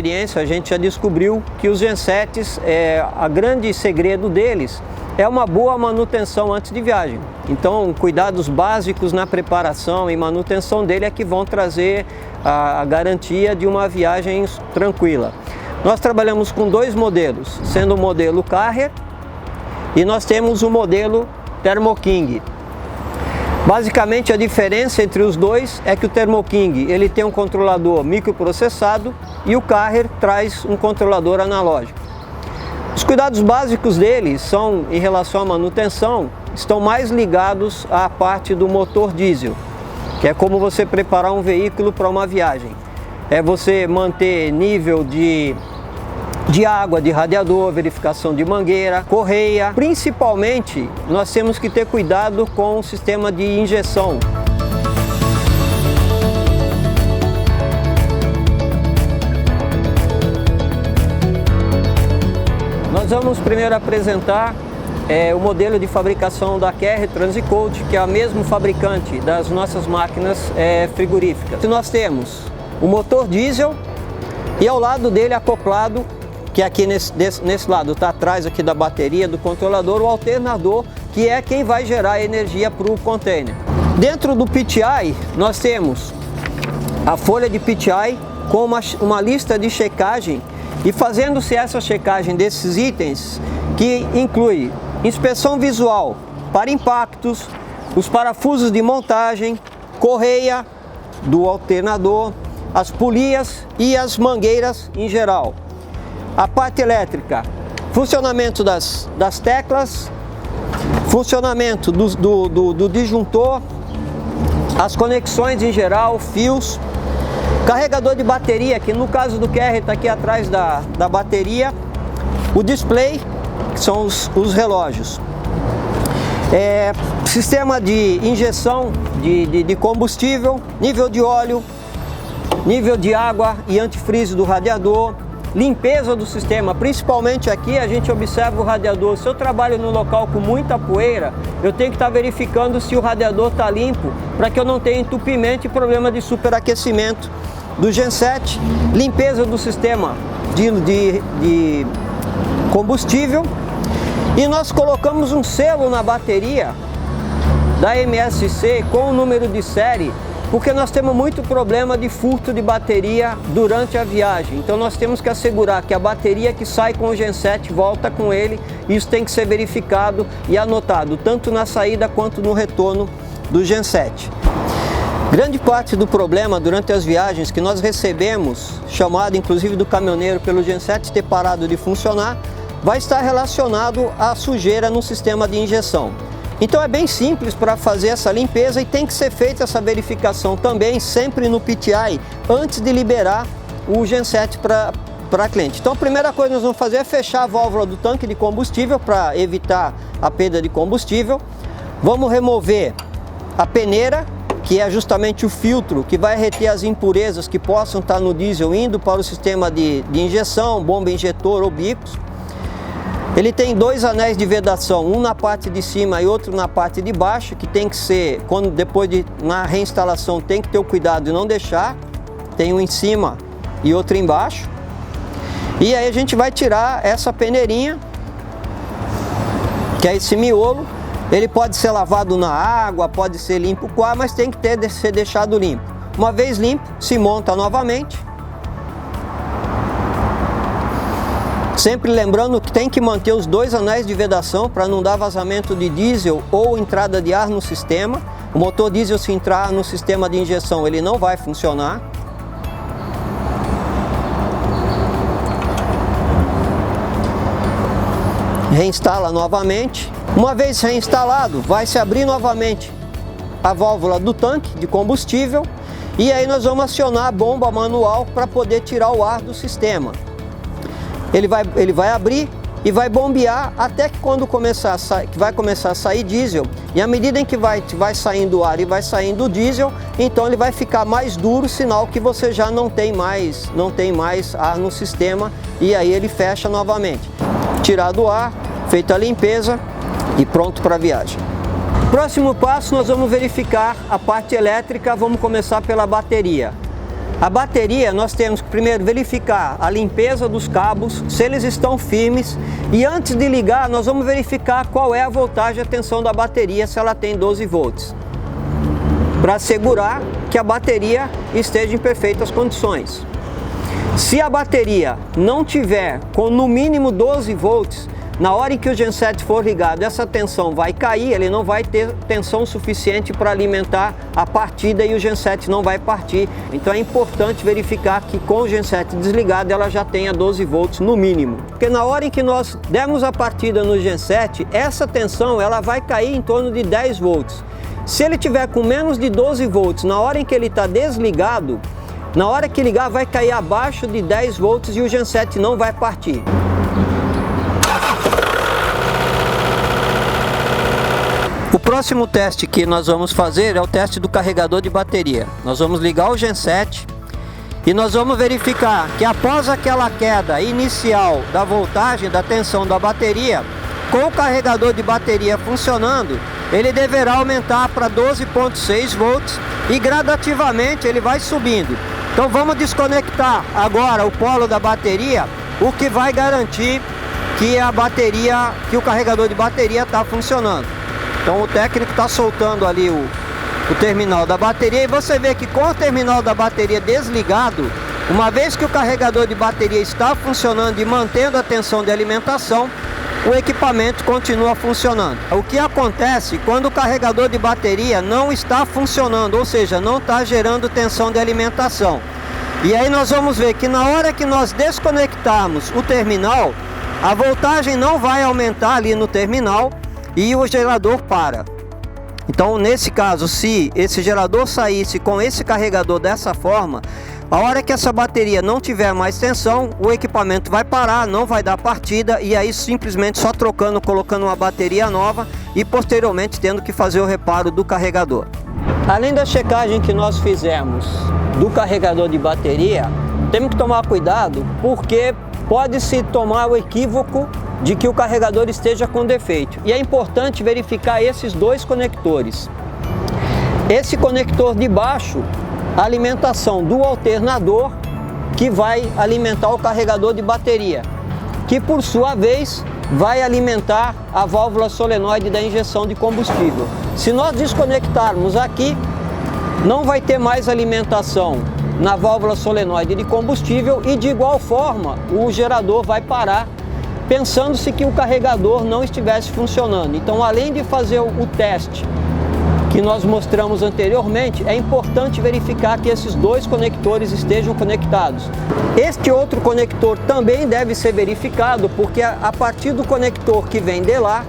experiência, a gente já descobriu que os gensets, a grande segredo deles é uma boa manutenção antes de viagem. Então, cuidados básicos na preparação e manutenção dele é que vão trazer a garantia de uma viagem tranquila. Nós trabalhamos com dois modelos, sendo o modelo Carrier e nós temos o modelo Thermo King. Basicamente, a diferença entre os dois é que o Thermo King ele tem um controlador microprocessado e o Carrier traz um controlador analógico. Os cuidados básicos dele são, em relação à manutenção, estão mais ligados à parte do motor diesel, que é como você preparar um veículo para uma viagem. É você manter nível de água, de radiador, verificação de mangueira, correia. Principalmente, nós temos que ter cuidado com o sistema de injeção. Nós vamos primeiro apresentar o modelo de fabricação da QR Transicode, que é o mesmo fabricante das nossas máquinas frigoríficas. Nós temos o motor diesel e ao lado dele acoplado, que aqui nesse lado está atrás aqui da bateria do controlador, o alternador, que é quem vai gerar energia para o container. Dentro do PTI nós temos a folha de PTI com uma lista de checagem e fazendo-se essa checagem desses itens, que inclui inspeção visual para impactos, os parafusos de montagem, correia do alternador, as polias e as mangueiras em geral. A parte elétrica, funcionamento das teclas, funcionamento do disjuntor, as conexões em geral, fios, carregador de bateria, que no caso do QR está aqui atrás da bateria, o display, que são os relógios. Sistema de injeção de combustível, nível de óleo, nível de água e antifreeze do radiador, limpeza do sistema, principalmente aqui a gente observa o radiador. Se eu trabalho no local com muita poeira, eu tenho que estar verificando se o radiador está limpo, para que eu não tenha entupimento e problema de superaquecimento do genset, limpeza do sistema de combustível, e nós colocamos um selo na bateria da MSC com o número de série, porque nós temos muito problema de furto de bateria durante a viagem. Então nós temos que assegurar que a bateria que sai com o genset volta com ele. Isso tem que ser verificado e anotado, tanto na saída quanto no retorno do genset. Grande parte do problema durante as viagens que nós recebemos, chamado inclusive do caminhoneiro pelo genset ter parado de funcionar, vai estar relacionado à sujeira no sistema de injeção. Então é bem simples para fazer essa limpeza e tem que ser feita essa verificação também sempre no PTI antes de liberar o genset para cliente. Então a primeira coisa que nós vamos fazer é fechar a válvula do tanque de combustível para evitar a perda de combustível. Vamos remover a peneira, que é justamente o filtro que vai reter as impurezas que possam estar no diesel indo para o sistema de injeção, bomba injetor ou bicos. Ele tem dois anéis de vedação, um na parte de cima e outro na parte de baixo, que tem que ser, na reinstalação, tem que ter o cuidado de não deixar. Tem um em cima e outro embaixo. E aí a gente vai tirar essa peneirinha, que é esse miolo. Ele pode ser lavado na água, pode ser limpo com ar, mas tem que ser deixado limpo. Uma vez limpo, se monta novamente. Sempre lembrando que tem que manter os dois anéis de vedação para não dar vazamento de diesel ou entrada de ar no sistema. O motor diesel, se entrar no sistema de injeção, ele não vai funcionar. Reinstala novamente. Uma vez reinstalado, vai se abrir novamente a válvula do tanque de combustível e aí nós vamos acionar a bomba manual para poder tirar o ar do sistema. Ele vai abrir e vai bombear até que quando vai começar a sair diesel, e à medida em que vai saindo o ar e vai saindo o diesel, então ele vai ficar mais duro, sinal que você já não tem mais ar no sistema, e aí ele fecha novamente. Tirado o ar, feita a limpeza e pronto para a viagem. Próximo passo, nós vamos verificar a parte elétrica. Vamos começar pela bateria. A bateria, nós temos que primeiro verificar a limpeza dos cabos, se eles estão firmes, e antes de ligar nós vamos verificar qual é a voltagem e a tensão da bateria, se ela tem 12 volts, para assegurar que a bateria esteja em perfeitas condições. Se a bateria não tiver com no mínimo 12 volts, na hora em que o genset for ligado, essa tensão vai cair, ele não vai ter tensão suficiente para alimentar a partida e o genset não vai partir. Então é importante verificar que com o genset desligado ela já tenha 12 volts no mínimo. Porque na hora em que nós dermos a partida no genset, essa tensão ela vai cair em torno de 10 volts. Se ele tiver com menos de 12 volts na hora em que ele está desligado, na hora que ligar vai cair abaixo de 10 volts e o genset não vai partir. O próximo teste que nós vamos fazer é o teste do carregador de bateria. Nós vamos ligar o genset e nós vamos verificar que após aquela queda inicial da voltagem, da tensão da bateria, com o carregador de bateria funcionando, ele deverá aumentar para 12,6 volts e gradativamente ele vai subindo. Então vamos desconectar agora o polo da bateria, o que vai garantir que que o carregador de bateria está funcionando. Então o técnico está soltando ali o terminal da bateria e você vê que com o terminal da bateria desligado, uma vez que o carregador de bateria está funcionando e mantendo a tensão de alimentação, o equipamento continua funcionando. O que acontece quando o carregador de bateria não está funcionando, ou seja, não está gerando tensão de alimentação? E aí nós vamos ver que na hora que nós desconectarmos o terminal, a voltagem não vai aumentar ali no terminal e o gerador para. Então nesse caso, se esse gerador saísse com esse carregador dessa forma, a hora que essa bateria não tiver mais tensão, o equipamento vai parar, não vai dar partida, e aí simplesmente só trocando, colocando uma bateria nova e posteriormente tendo que fazer o reparo do carregador. Além da checagem que nós fizemos do carregador de bateria, temos que tomar cuidado porque pode-se tomar o equívoco de que o carregador esteja com defeito. E é importante verificar esses dois conectores. Esse conector de baixo, a alimentação do alternador, que vai alimentar o carregador de bateria, que por sua vez vai alimentar a válvula solenoide da injeção de combustível. Se nós desconectarmos aqui, não vai ter mais alimentação na válvula solenoide de combustível e de igual forma o gerador vai parar, pensando-se que o carregador não estivesse funcionando. Então, além de fazer o teste que nós mostramos anteriormente, é importante verificar que esses dois conectores estejam conectados. Este outro conector também deve ser verificado, porque a partir do conector que vem de lá,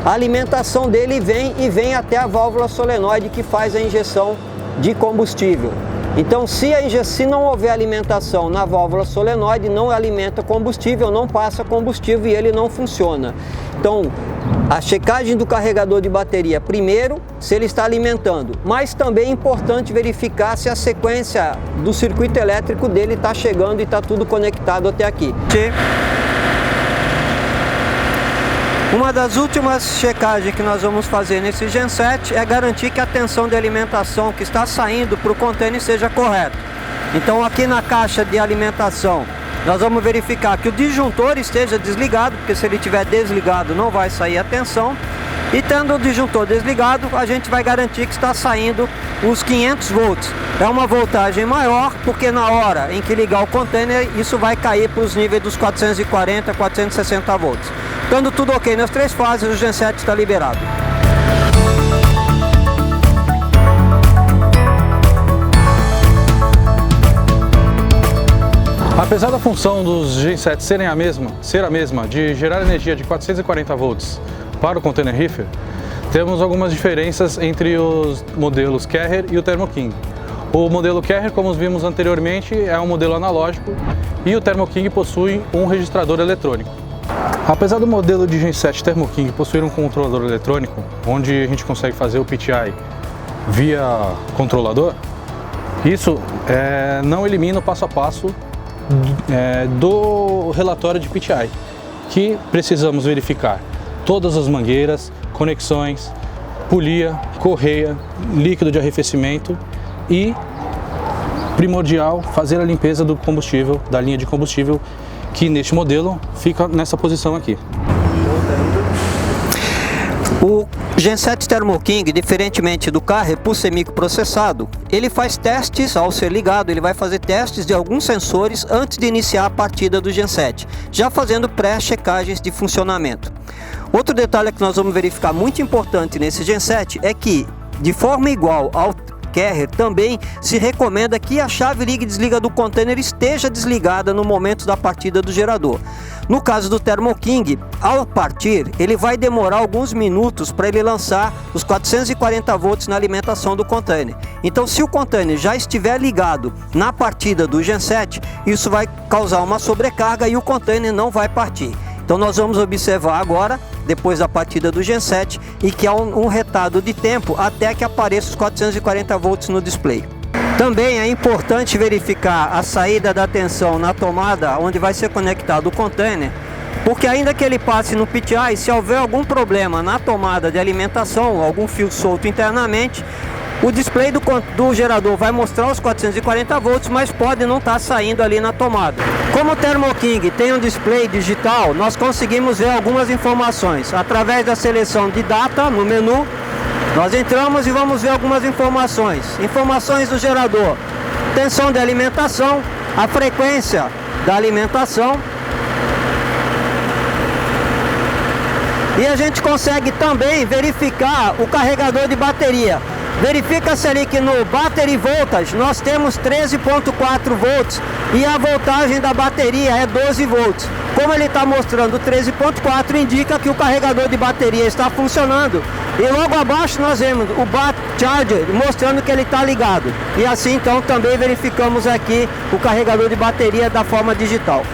a alimentação dele vem até a válvula solenoide que faz a injeção de combustível. Então, se não houver alimentação na válvula solenoide, não alimenta combustível, não passa combustível e ele não funciona. Então, a checagem do carregador de bateria primeiro, se ele está alimentando, mas também é importante verificar se a sequência do circuito elétrico dele está chegando e está tudo conectado até aqui. Uma das últimas checagens que nós vamos fazer nesse genset é garantir que a tensão de alimentação que está saindo para o contêiner seja correta. Então aqui na caixa de alimentação nós vamos verificar que o disjuntor esteja desligado, porque se ele estiver desligado não vai sair a tensão. E tendo o disjuntor desligado, a gente vai garantir que está saindo os 500 volts. É uma voltagem maior, porque na hora em que ligar o container, isso vai cair para os níveis dos 440, 460 volts. Estando tudo ok nas três fases, o genset está liberado. Apesar da função dos gensets ser a mesma, de gerar energia de 440 volts para o container reefer, temos algumas diferenças entre os modelos Carrier e o Thermo King. O modelo Carrier, como vimos anteriormente, é um modelo analógico e o Thermo King possui um registrador eletrônico. Apesar do modelo de genset Thermo King possuir um controlador eletrônico, onde a gente consegue fazer o PTI via controlador, isso não elimina o passo a passo do relatório de PTI, que precisamos verificar todas as mangueiras, conexões, polia, correia, líquido de arrefecimento e primordial fazer a limpeza do combustível, da linha de combustível, que neste modelo fica nessa posição aqui. O Genset Thermo King, diferentemente do Carrer, por ser microprocessado, ele faz testes ao ser ligado, ele vai fazer testes de alguns sensores antes de iniciar a partida do Genset, já fazendo pré-checagens de funcionamento. Outro detalhe que nós vamos verificar muito importante nesse Genset é que, de forma igual ao Carrer, também se recomenda que a chave liga e desliga do container esteja desligada no momento da partida do gerador. No caso do Thermo King, ao partir, ele vai demorar alguns minutos para ele lançar os 440 volts na alimentação do container. Então, se o container já estiver ligado na partida do Genset, isso vai causar uma sobrecarga e o container não vai partir. Então nós vamos observar agora, depois da partida do Genset, e que há um retardo de tempo até que apareça os 440 volts no display. Também é importante verificar a saída da tensão na tomada onde vai ser conectado o container, porque ainda que ele passe no PTI, se houver algum problema na tomada de alimentação, algum fio solto internamente, o display do gerador vai mostrar os 440 volts, mas pode não estar saindo ali na tomada. Como o Thermo King tem um display digital, nós conseguimos ver algumas informações. Através da seleção de data no menu, nós entramos e vamos ver algumas informações. Informações do gerador, tensão de alimentação, a frequência da alimentação. E a gente consegue também verificar o carregador de bateria. Verifica-se ali que no Battery Voltage nós temos 13.4 volts e a voltagem da bateria é 12 volts. Como ele está mostrando 13.4, indica que o carregador de bateria está funcionando. E logo abaixo nós vemos o Bat Charger mostrando que ele está ligado. E assim então também verificamos aqui o carregador de bateria da forma digital.